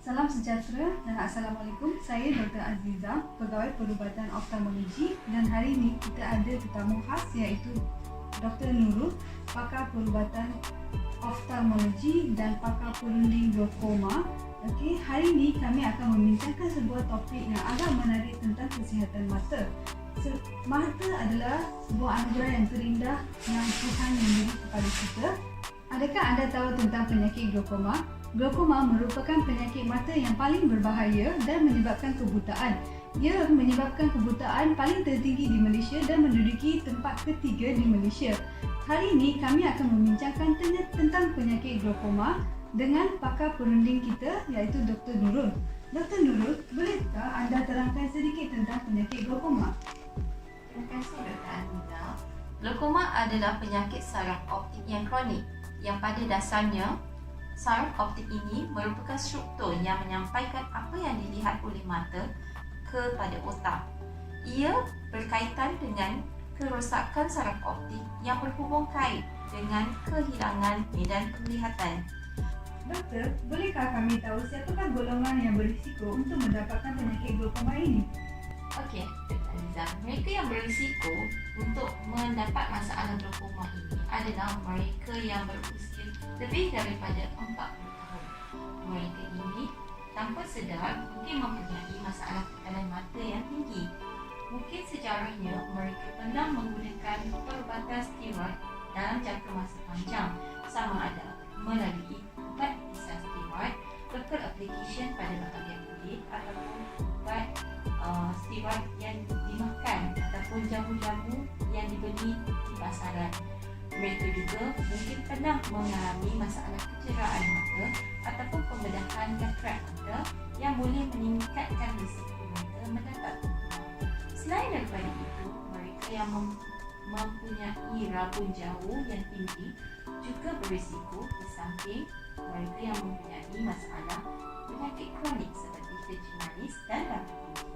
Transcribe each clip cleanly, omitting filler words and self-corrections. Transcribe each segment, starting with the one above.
Salam sejahtera dan Assalamualaikum. Saya Dr. Aziza, Pegawai Perubatan Oftalmologi, dan hari ini kita ada tetamu khas iaitu Dr. Nurul, Pakar Perubatan Oftalmologi dan Pakar Perunding Glaukoma. Okey, hari ini kami akan membincangkan sebuah topik yang agak menarik tentang kesihatan mata. Mata adalah sebuah anugerah yang terindah yang Tuhan memberi kepada kita. Adakah anda tahu tentang penyakit glaukoma? Glaukoma merupakan penyakit mata yang paling berbahaya dan menyebabkan kebutaan. Ia menyebabkan kebutaan paling tertinggi di Malaysia dan menduduki tempat ketiga di Malaysia. Hari ini kami akan membincangkan tentang penyakit glaukoma dengan pakar perunding kita iaitu Dr. Nurul. Dr. Nurul, bolehkah anda terangkan sedikit tentang penyakit glaukoma? Terima kasih Dr. Aziza. Glaukoma adalah penyakit saraf optik yang kronik yang pada dasarnya saraf optik ini merupakan struktur yang menyampaikan apa yang dilihat oleh mata kepada otak. Ia berkaitan dengan kerosakan saraf optik yang berhubung kait dengan kehilangan medan penglihatan. Doktor, bolehkah kami tahu siapakah golongan yang berisiko untuk mendapatkan penyakit glaukoma ini? Okey, Dr. Aziza. Mereka yang berisiko untuk mendapat masalah glaukoma ini adalah mereka yang berusia lebih daripada 40 tahun. Mereka ini tanpa sedar mungkin mempunyai masalah tekanan mata yang tinggi. Mungkin sejarahnya mereka pernah menggunakan perubatan steroid dalam jangka masa panjang, sama ada melalui ubat kisar steroid, local application pada bahagian kulit ataupun ubat steroid yang dimakan ataupun jamu-jamu yang dibeli di pasaran. Mereka juga mungkin pernah mengalami masalah kecederaan mata ataupun pembedahan katarak mata yang boleh meningkatkan risiko mereka mendapat glaukoma. Selain daripada itu, mereka yang mempunyai rabun jauh yang tinggi juga berisiko di samping mereka yang mempunyai masalah penyakit kronik seperti kencing manis dan darah tinggi.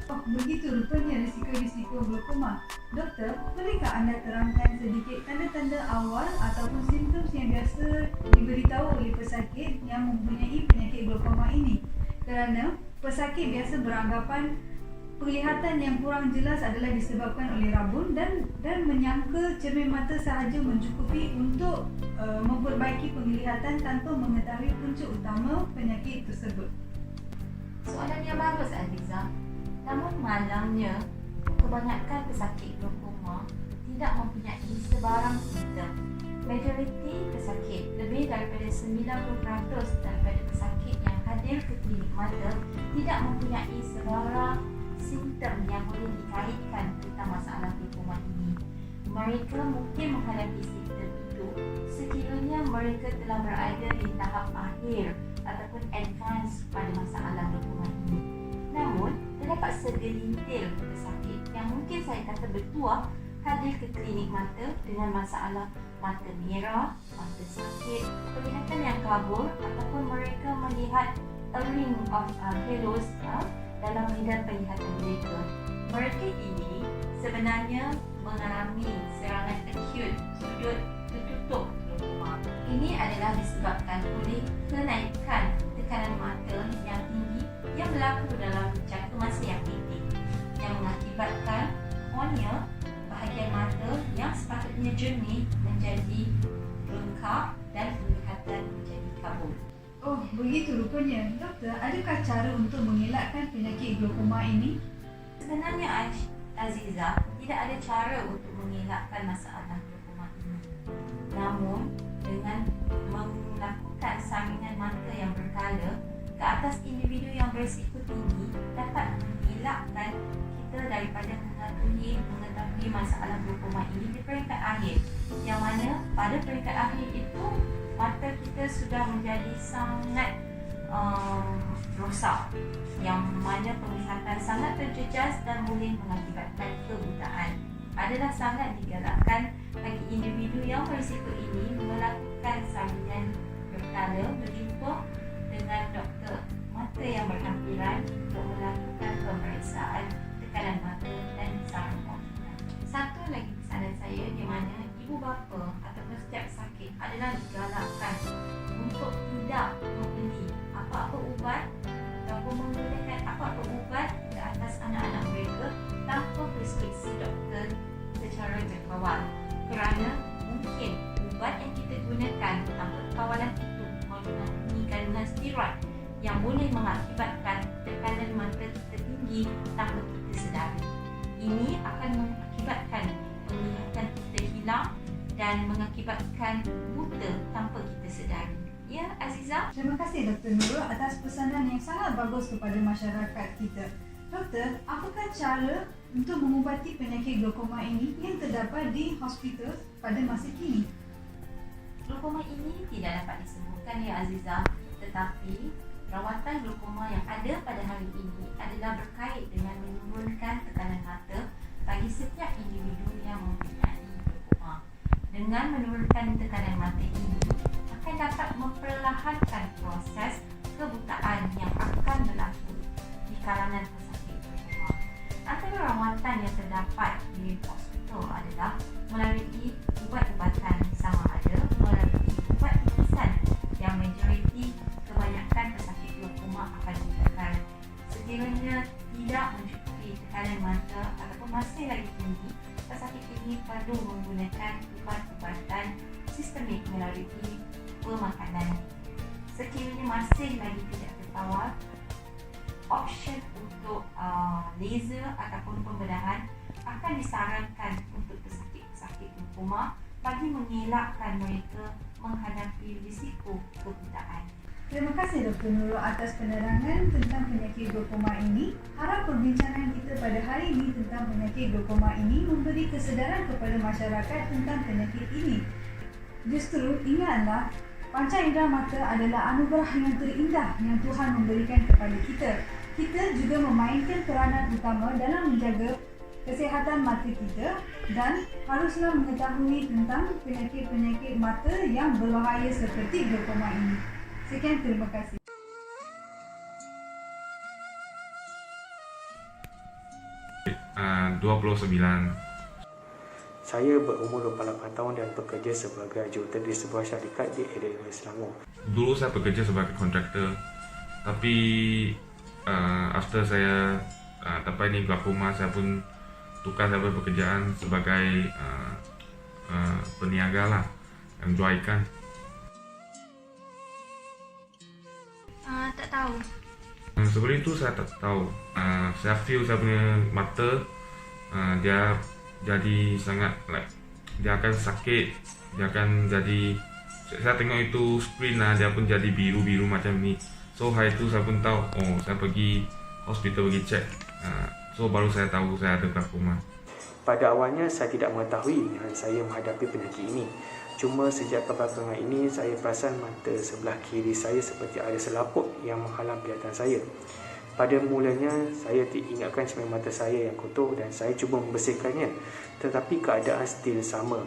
Oh, begitu rupanya risiko-risiko glaukoma. Doktor, bolehkah anda terangkan sedikit tanda-tanda awal ataupun simptom yang biasa diberitahu oleh pesakit yang mempunyai penyakit glaukoma ini? Kerana pesakit biasa beranggapan penglihatan yang kurang jelas adalah disebabkan oleh rabun dan menyangka cermin mata sahaja mencukupi untuk memperbaiki penglihatan tanpa mengetahui punca utama penyakit tersebut. Soalan yang bagus, Aziza. Namun malangnya, kebanyakan pesakit glaukoma tidak mempunyai sebarang simptom. Majoriti pesakit, lebih daripada 90% daripada pesakit yang hadir ke klinik mata tidak mempunyai sebarang simptom yang boleh dikaitkan tentang masalah glaukoma ini. Mereka mungkin menghadapi simptom itu sekiranya mereka telah berada di tahap akhir ataupun advance pada masalah glaukoma ini. Namun, terdapat segelintir pesakit yang mungkin saya kata bertuah hadir ke klinik mata dengan masalah mata merah, mata sakit, penglihatan yang kabur ataupun mereka melihat a ring of halos dalam medan penglihatan mereka. Mereka ini sebenarnya mengalami serangan akut sudut tertutup glaukoma. Ini adalah disebabkan oleh kenaikan tekanan mata yang tinggi yang berlaku dalam jangka masa yang pendek yang mengakibatkan kornea, bahagian mata yang sepatutnya jernih menjadi bengkak dan penglihatan menjadi kabur. Oh, begitu rupanya. Doktor, adakah cara untuk mengelakkan penyakit glaukoma ini? Sebenarnya Aziza, tidak ada cara untuk mengelakkan masalah glaukoma ini. Namun, dengan melakukan saringan mata yang berkala ke atas individu yang berisiko tinggi dapat mengelakkan kita daripada mengetahui masalah glaukoma ini di peringkat akhir, yang mana pada peringkat akhir itu mata kita sudah menjadi sangat rosak, yang mana penglihatan sangat terjejas dan boleh mengakibatkan kebutaan. Adalah sangat digalakkan bagi individu yang berisiko ini melakukan saringan berkala, berjumpa dengan doktor mata yang berhampiran untuk melakukan pemeriksaan tekanan mata dan saraf optik. Satu lagi pesanan saya di mana ibu bapa ataupun setiap sakit adalah digalakkan untuk tidak membeli apa-apa ubat berubat ataupun menggunakan apa-apa ubat ke atas anak-anak mereka tanpa preskripsi doktor secara berkawal, kerana mungkin ubat yang kita gunakan tanpa kawalan itu mengandungi kandungan steroid yang boleh mengakibatkan tekanan mata kita tinggi tanpa kita sedari. Ini akan mengakibatkan penglihatan kita hilang dan mengakibatkan buta tanpa kita sedari. Ya, Aziza? Terima kasih Dr. Nurul atas pesanan yang sangat bagus kepada masyarakat kita. Doktor, apakah cara untuk mengubati penyakit glaukoma ini yang terdapat di hospital pada masa kini? Glaukoma ini tidak dapat disembuhkan ya Aziza, tetapi rawatan glaukoma yang ada pada hari ini adalah berkait dengan menurunkan tekanan mata bagi setiap individu yang mempunyai glaukoma. Dengan menurunkan tekanan mata ini akan dapat memperlahankan proses kebutaan yang akan berlaku di kalangan pesakit glaukoma. Antara rawatan yang terdapat di hospital adalah melalui ubat-ubatan sama ada melalui ubat titisan yang majoriti kebanyakan pesakit glaukoma akan gunakan. Sekiranya tidak mencukupi tekanan mata ataupun masih lagi tinggi, pesakit ini perlu menggunakan ubat-ubatan sistemik melalui pemakanan. Sekiranya masih lagi tidak tertawar, option untuk laser ataupun pembedahan akan disarankan untuk pesakit-pesakit glaukoma bagi mengelakkan mereka menghadapi risiko kebutaan. Terima kasih Dr. Nurul atas penerangan tentang penyakit glaukoma ini. Harap perbincangan kita pada hari ini tentang penyakit glaukoma ini memberi kesedaran kepada masyarakat tentang penyakit ini. Justru ingatlah, panca indera mata adalah anugerah yang terindah yang Tuhan memberikan kepada kita. Kita juga memainkan peranan utama dalam menjaga kesihatan mata kita dan haruslah mengetahui tentang penyakit-penyakit mata yang berbahaya seperti glaukoma ini. Sekian, terima kasih. Uh, 29. Saya berumur 28 tahun dan bekerja sebagai jurulatih di sebuah syarikat di Adelaide, Selangor. Dulu saya bekerja sebagai kontraktor, tapi after saya dapat ini glaukoma, saya pun tukar saya pekerjaan sebagai peniaga lah, yang jual ikan. Tak tahu. Sebelum itu saya tak tahu. Saya feel saya punya mata dia jadi sangat dia akan sakit, dia akan jadi, saya tengok itu screen lah, dia pun jadi biru-biru macam ni. So hari itu saya pun tahu, saya pergi hospital pergi cek. So baru saya tahu saya ada glaukoma. Pada awalnya saya tidak mengetahui yang saya menghadapi penyakit ini. Cuma sejak kebelakangan ini saya perasan mata sebelah kiri saya seperti ada selaput yang menghalang penglihatan saya. Pada mulanya saya ingatkan cermin mata saya yang kotor dan saya cuba membersihkannya, tetapi keadaan still sama.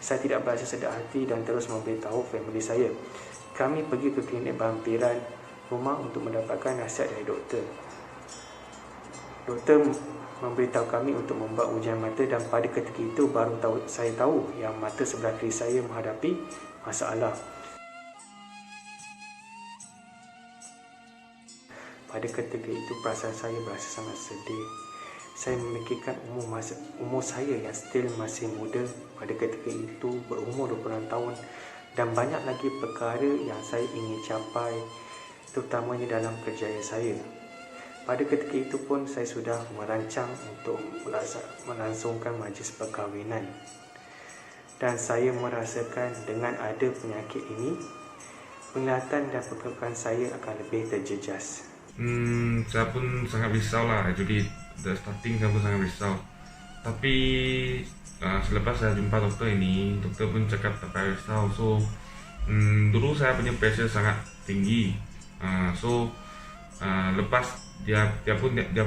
Saya tidak berasa sedap hati dan terus memberitahu family saya. Kami pergi ke klinik berhampiran rumah untuk mendapatkan nasihat dari doktor. Doktor memberitahu kami untuk membuat ujian mata dan pada ketika itu baru saya tahu yang mata sebelah kiri saya menghadapi masalah. Pada ketika itu perasaan saya berasa sangat sedih. Saya memikirkan umur saya yang still masih muda pada ketika itu, berumur 26 tahun, dan banyak lagi perkara yang saya ingin capai, terutamanya dalam kerjaya saya. Pada ketika itu pun saya sudah merancang untuk melangsungkan majlis perkahwinan. Dan saya merasakan dengan ada penyakit ini, penglihatan dan pergerakan saya akan lebih terjejas. Saya pun sangat risau lah. Jadi dari starting saya pun sangat risau. Tapi selepas saya jumpa doktor ini, doktor pun cakap tak payah risau. So dulu saya punya pressure sangat tinggi. Lepas dia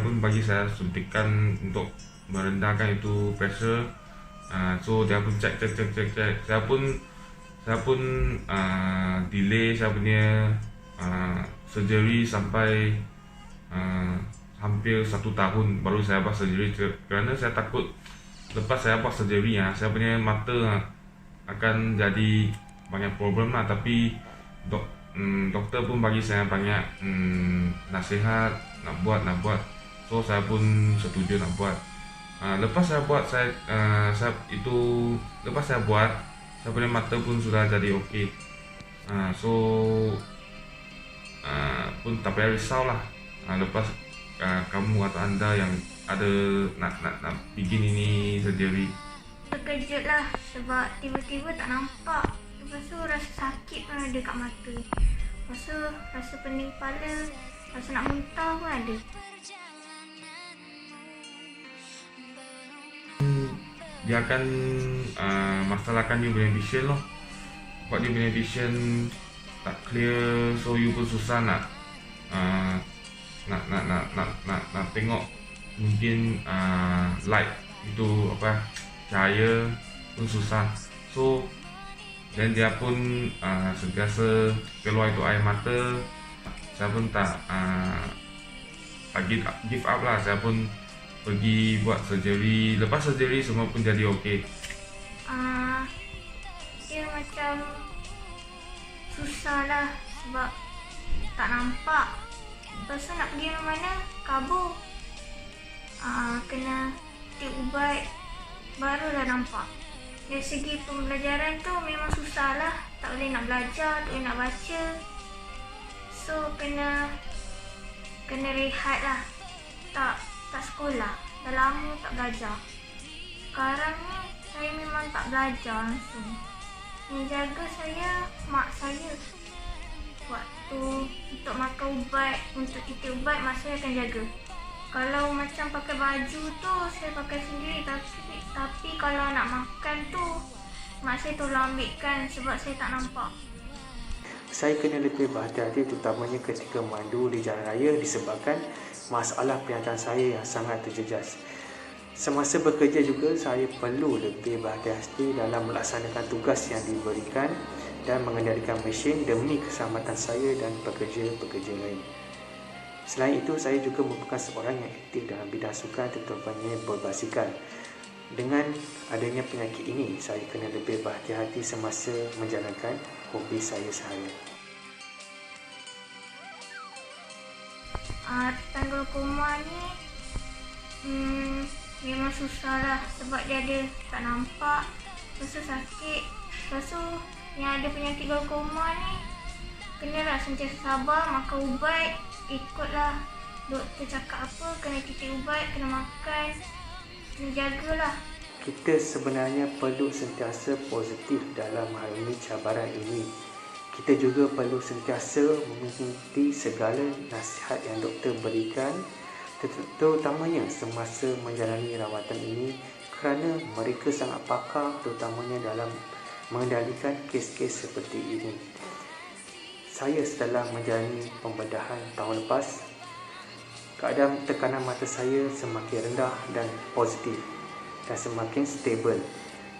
pun bagi saya suntikan untuk merendahkan itu pressure. So dia pun cek. Saya pun delay saya punya surgery sampai hampir 1 tahun baru saya buat surgery, kerana saya takut lepas saya buat surgery saya punya mata akan jadi banyak problem lah. Tapi doktor pun bagi saya banyak nasihat nak buat. So saya pun setuju nak buat. Lepas saya buat, saya punya mata pun sudah jadi okey. So pun tak payah risau lah. Lepas kamu atau anda yang ada nak bikin ini surgery. Terkejut lah sebab tiba-tiba tak nampak. Lepas tu rasa sakit pun ada kat mata. Lepas tu rasa pening kepala, rasa nak muntah pun ada. Dia akan masalahkan you punya vision loh. Buat you punya vision tak clear, so you pun susah nak tengok mungkin light itu apa, cahaya pun susah. So dan dia pun sentiasa keluar itu air mata. Saya pun tak give up lah. Saya pun pergi buat surgery. Lepas surgery semua pun jadi okey. Dia macam susah lah sebab tak nampak. Lepas tu nak pergi mana-mana kabur. Kena tiup ubat barulah nampak. Dari segi pembelajaran tu memang susah lah. Tak boleh nak belajar, tak boleh nak baca. So kena rehat lah. Tak sekolah. Dah lama tak belajar. Sekarang ni saya memang tak belajar langsung. Yang jaga saya mak saya. Waktu untuk makan ubat, untuk tiup ubat, mak saya akan jaga. Kalau macam pakai baju tu saya pakai sendiri, tapi kalau nak makan tu mak saya tolong ambilkan sebab saya tak nampak. Saya kena lebih berhati-hati terutamanya ketika mandu di jalan raya disebabkan masalah penglihatan saya yang sangat terjejas. Semasa bekerja juga saya perlu lebih berhati-hati dalam melaksanakan tugas yang diberikan dan mengendalikan mesin demi keselamatan saya dan pekerja-pekerja lain. Selain itu, saya juga merupakan seorang yang aktif dalam bidang sukan terutamanya berbasikal. Dengan adanya penyakit ini, saya kena lebih berhati-hati semasa menjalankan hobi saya seharian. Tanggal koma ni memang susah lah sebab dia ada tak nampak, lepas tu sakit. Lepas tu yang ada penyakit glaukoma ni kenalah sentiasa sabar, makan ubat, ikutlah doktor cakap apa, kena titik ubat, kena makan, kena jagalah. Kita sebenarnya perlu sentiasa positif dalam menghadapi cabaran ini. Kita juga perlu sentiasa mengikuti segala nasihat yang doktor berikan, terutamanya semasa menjalani rawatan ini, kerana mereka sangat pakar terutamanya dalam mengendalikan kes-kes seperti ini. Saya setelah menjalani pembedahan tahun lepas, keadaan tekanan mata saya semakin rendah dan positif dan semakin stabil,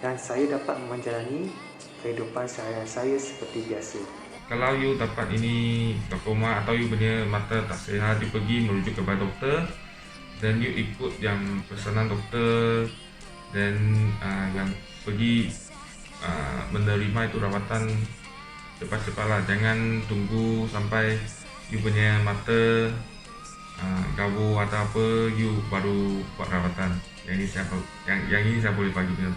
dan saya dapat menjalani kehidupan seharian saya seperti biasa. Kalau you dapat ini glaukoma atau you punya mata tak sihat, you pergi merujuk kepada doktor dan you ikut yang pesanan doktor dan yang pergi menerima itu rawatan cepat-cepatlah. Jangan tunggu sampai you punya mata gabur atau apa you baru buat rawatan. Yang ini saya boleh bagi punya